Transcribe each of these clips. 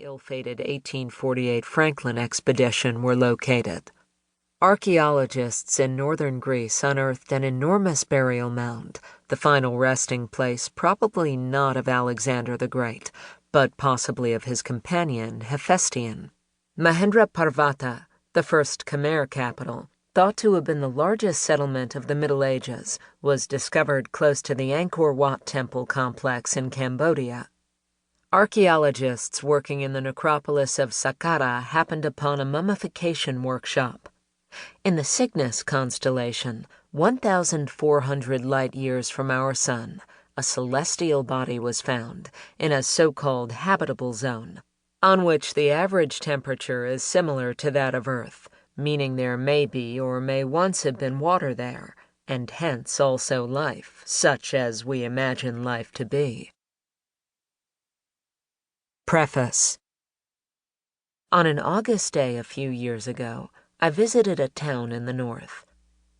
ill-fated 1848 Franklin expedition were located. Archaeologists in northern Greece unearthed an enormous burial mound, the final resting place probably not of Alexander the Great, but possibly of his companion, Hephaestion. Mahendraparvata, the first Khmer capital, thought to have been the largest settlement of the Middle Ages, was discovered close to the Angkor Wat temple complex in Cambodia. Archaeologists working in the necropolis of Saqqara happened upon a mummification workshop. In the Cygnus constellation, 1,400 light-years from our sun, a celestial body was found in a so-called habitable zone, on which the average temperature is similar to that of Earth, meaning there may be or may once have been water there, and hence also life, such as we imagine life to be. Preface. On an August day a few years ago, I visited a town in the north.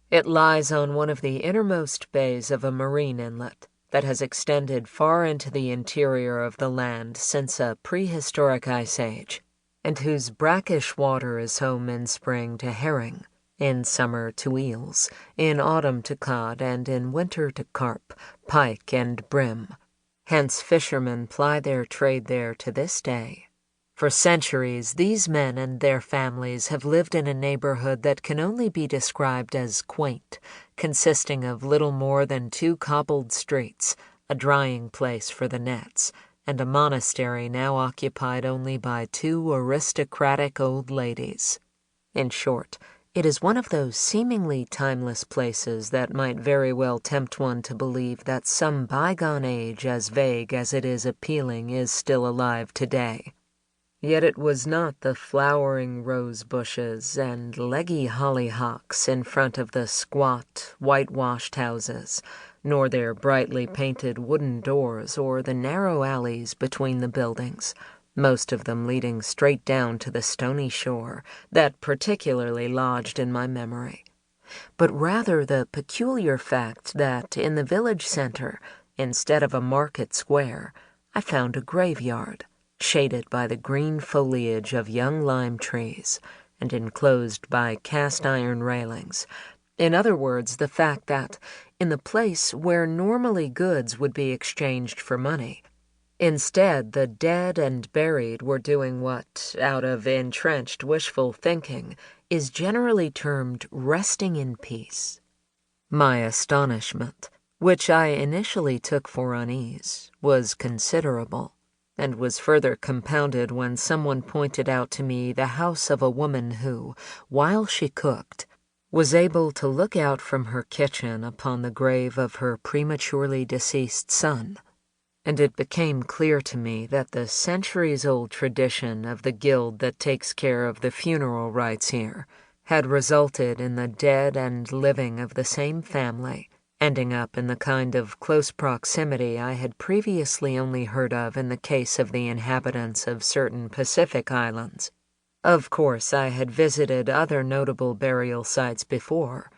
It lies on one of the innermost bays of a marine inlet that has extended far into the interior of the land since a prehistoric ice age, and whose brackish water is home in spring to herring, in summer to eels, in autumn to cod, and in winter to carp, pike, and brim. Hence fishermen ply their trade there to this day. For centuries, these men and their families have lived in a neighborhood that can only be described as quaint, consisting of little more than 2 cobbled streets, a drying place for the nets, and a monastery now occupied only by 2 aristocratic old ladies. In short, it is one of those seemingly timeless places that might very well tempt one to believe that some bygone age as vague as it is appealing is still alive today. Yet it was not the flowering rose bushes and leggy hollyhocks in front of the squat, whitewashed houses, nor their brightly painted wooden doors or the narrow alleys between the buildings, most of them leading straight down to the stony shore, that particularly lodged in my memory, but rather the peculiar fact that in the village center, instead of a market square, I found a graveyard, shaded by the green foliage of young lime trees and enclosed by cast-iron railings. In other words, the fact that, in the place where normally goods would be exchanged for money, instead the dead and buried were doing what, out of entrenched wishful thinking, is generally termed resting in peace. My astonishment, which I initially took for unease, was considerable, and was further compounded when someone pointed out to me the house of a woman who, while she cooked, was able to look out from her kitchen upon the grave of her prematurely deceased son, and it became clear to me that the centuries-old tradition of the guild that takes care of the funeral rites here had resulted in the dead and living of the same family ending up in the kind of close proximity I had previously only heard of in the case of the inhabitants of certain Pacific islands. Of course, I had visited other notable burial sites before,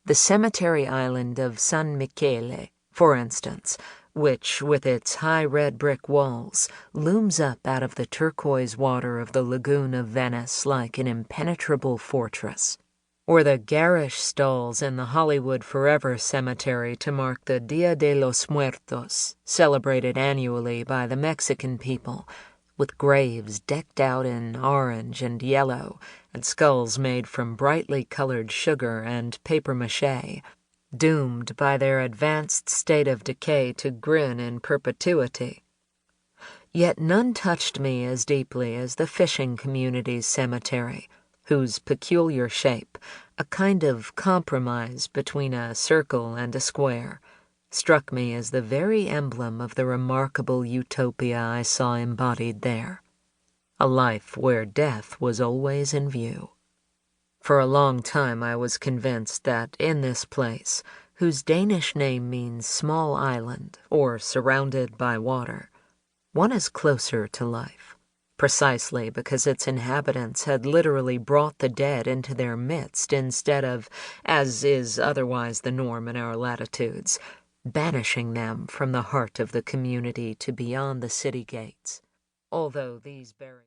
the cemetery island of San Michele, for instance, which, with its high red brick walls, looms up out of the turquoise water of the lagoon of Venice like an impenetrable fortress, or the garish stalls in the Hollywood Forever Cemetery to mark the Dia de los Muertos, celebrated annually by the Mexican people, with graves decked out in orange and yellow, and skulls made from brightly colored sugar and papier-mâché, doomed by their advanced state of decay to grin in perpetuity. Yet none touched me as deeply as the fishing community's cemetery, whose peculiar shape, a kind of compromise between a circle and a square, struck me as the very emblem of the remarkable utopia I saw embodied there, a life where death was always in view. For a long time I was convinced that in this place, whose Danish name means small island or surrounded by water, one is closer to life, precisely because its inhabitants had literally brought the dead into their midst instead of, as is otherwise the norm in our latitudes, banishing them from the heart of the community to beyond the city gates, although these burials